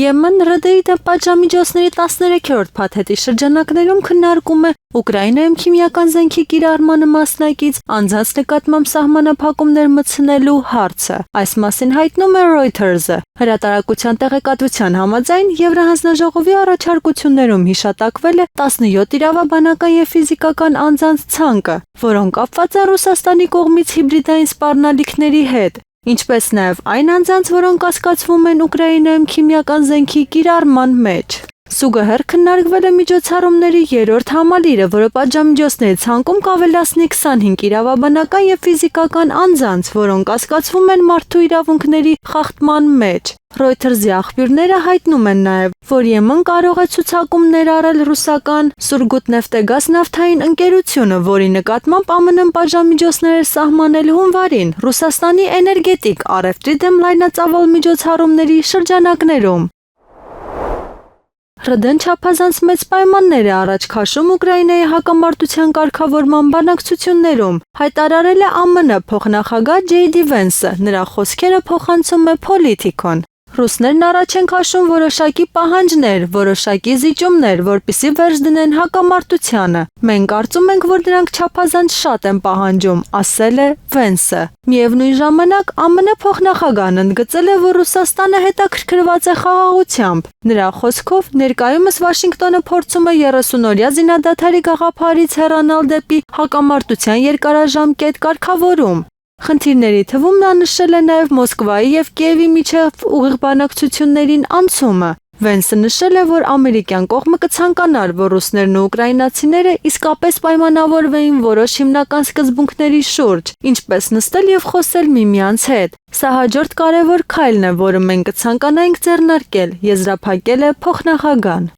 Եմեն ՌԴ-ի դեմ պատժամիջոցների 13-րդ փաթեթի շրջանակներում քննարկում է Ուկրաինայում քիմիական զենքի կիրառմանը մասնակից անձանց նկատմամբ սահմանափակումներ մտցնելու հարցը։ Այս մասին հայտնում է Reuters-ը։ Հրատարակության տեղեկատվության համաձայն Եվրահանձնաժողովի առաջարկություններում հիշատակվել է 17 իրավաբանական և ֆիզիկական անձանց ցանկը, որոնք կապված են Ռուսաստանի կողմից հիբրիդային սպառնալիքների հետ, ինչպես նաև այն անձանց, որոնք կասկածվում են Ուկրաինայում քիմիական զենքի կիրառման մեջ։ Զուգահեռ քննարկվել է միջոցառումների երրորդ համալիրը, որը պատժամիջոցների ցանկում կավելացնի 25 իրավաբանական և ֆիզիկական անձանց, որոնք կասկածվում են մարդու իրավունքների խախտման մեջ։ Reuters-ի աղբյուրները հայտնում են նաև, որ Եմեն կարող է ցուցակում ներառել ռուսական Surgutneftegas նավթային ընկերությունը, որի նկատմամբ ԱՄՆ-ն պատժամիջոցներ էր սահմանել հունվարին Ռուսաստանի էներգետիկ առևտրի դեմ լայնածավալ միջոցառումների շրջանակներում։ ՌԴ-ն չափազանց մեծ պայմաններ է առաջ քաշում Ուկրաինայի հակամարտության կարգավորման բանակցություններում, հայտարարել է ԱՄՆ փոխնախագահ Ջեյ Դի Վենսը, նրա խոսքերը փոխանցում է Politico-ն։ Ռուսներն առաջ են քաշում որոշակի պահանջներ, որոշակի զիջումներ, որպեսզի վերջ դնեն հակամարտությանը։ Մենք կարծում ենք, որ դրանք չափազանց շատ են պահանջում, ասել է Վենսը։ Միևնույն ժամանակ ԱՄՆ փոխնախագահն ընդգծել է, որ Ռուսաստանը հետաքրքրված է խաղաղությամբ։ Նրա խոսքով, ներկայումս Վաշինգտոնը փորձում է 30-օրյա զինադադարի գաղափարից հեռանալ դեպի հակամարտության երկարաժամկետ կարգավորում։ Խնդիրների թվում նա նշել է նաև Մոսկվայի և Կիևի միջև ուղիղ բանակցություններին անցումը։ Վենսը նշել է, որ ամերիկյան կողմը կցանկանար, որ ռուսներն ու ուկրաինացիները իսկապես պայմանավորվեին որոշ հիմնական սկզբունքների շուրջ, ինչպես նստել և խոսել միմյանց հետ։ Սա հաջորդ կարևոր քայլն է, որը մենք կցանկանայինք ձեռնարկել, եզրափակել է փոխնախագահն։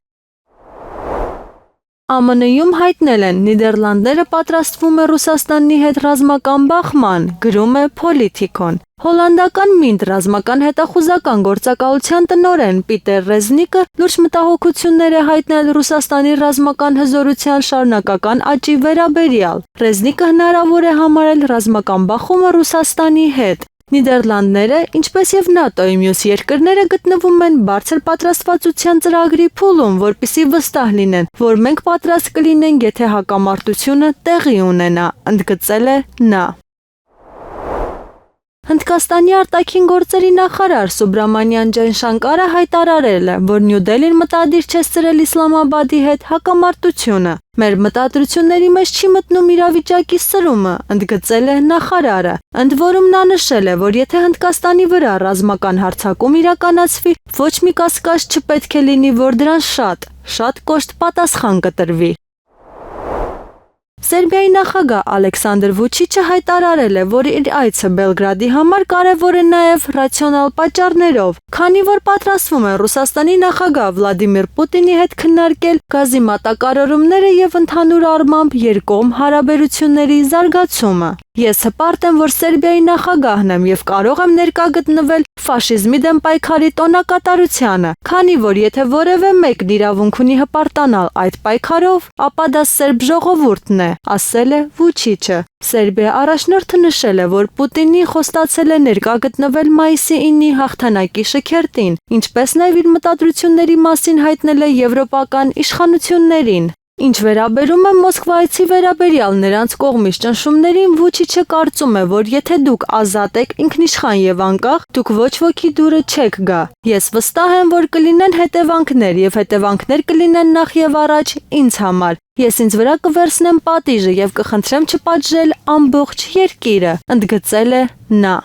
ԱՄՆ-ում հայտնել են Նիդերլանդները պատրաստվում է Ռուսաստանի հետ ռազմական բախման, գրում է Politico-ն։ Հոլանդական MINT ռազմական հետախուզական գործակալության տնօրեն Պիտեր Ռեզնիկը լուրջ մտահոգություններ է հայտնել Ռուսաստանի ռազմական հզորության շարունակական աճի վերաբերյալ։ Ռեզնիկը հնարավոր է համարել ռազմական բախումը Ռուսաստանի հետ։ Նիդերլանդները, ինչպես և ՆԱՏՕ-ի մյուս երկրները գտնվում են բարձր պատրաստվածության ծրագրի փուլում, որպեսզի վստահ լինեն, որ մենք պատրաստ կլինենք, եթե հակամարտությունը տեղի ունենա, ընդգծել է նա։ Հնդկաստանի արտաքին գործերի նախարար Սուբրամանյան Ջայշանկարը հայտարարել է, որ Նյու Դելհին մտադիր չէ ստրել Իսլամաբադի հետ հակամարտությունը։ Մեր մտադրությունների մեջ չի մտնում իրավիճակի սրումը, ընդգծել է նախարարը։ Ընդ որում նա նշել է, որ եթե Հնդկաստանի վրա ռազմական հարձակում իրականացվի, ոչ մի կասկած չպետք է լինի, որ դրան շատ կոշտ պատասխան կտրվի։ Սերբիայի նախագահ Ալեքսանդր Վուչիչը հայտարարել է, որ իր այցը Բելգրադի համար կարևոր է նաև ռացիոնալ պատճառներով, քանի որ պատրաստվում է Ռուսաստանի նախագահ Վլադիմիր Պուտինի հետ քննարկել գազի մատակարարումները և ընդհանուր առմամբ երկկողմ հարաբերությունների զարգացումը։ Ես հպարտ եմ, որ Սերբիայի նախագահն եմ և կարող եմ ներկա գտնվել ֆաշիզմի դեմ պայքարի տոնակատարությանը, քանի որ եթե որևէ մեկն իրավունք ունի հպարտանալ այդ պայքարով, ապա դա սերբ ժողովուրդն է, ասել է Վուչիչը։ Սերբիա առաջնորդը նշել է, որ Պուտինին խոստացել է ներկա գտնվել մայիսի 9-ի հաղթանակի շքերթին, ինչպես նաև իր մտադրությունների մասին հայտնել է եվրոպական իշխանություններին։ Ինչ վերաբերում է Մոսկվայցի վերաբերյալ նրանց կողմից ճնշումներին, Վուչիչը կարծում է, որ եթե դուք ազատ եք, ինքնիշխան և անկախ, դուք ոչ ոքի դուրը չեք գա։ Ես վստահ եմ, որ կլինեն հետևանքներ և հետևանքներ կլինեն նախ և առաջ ինձ համար։ Ես ինձ վրա կվերցնեմ պատիժը և կխնդրեմ չպատժել ամբողջ երկիրը, ընդգծել է նա։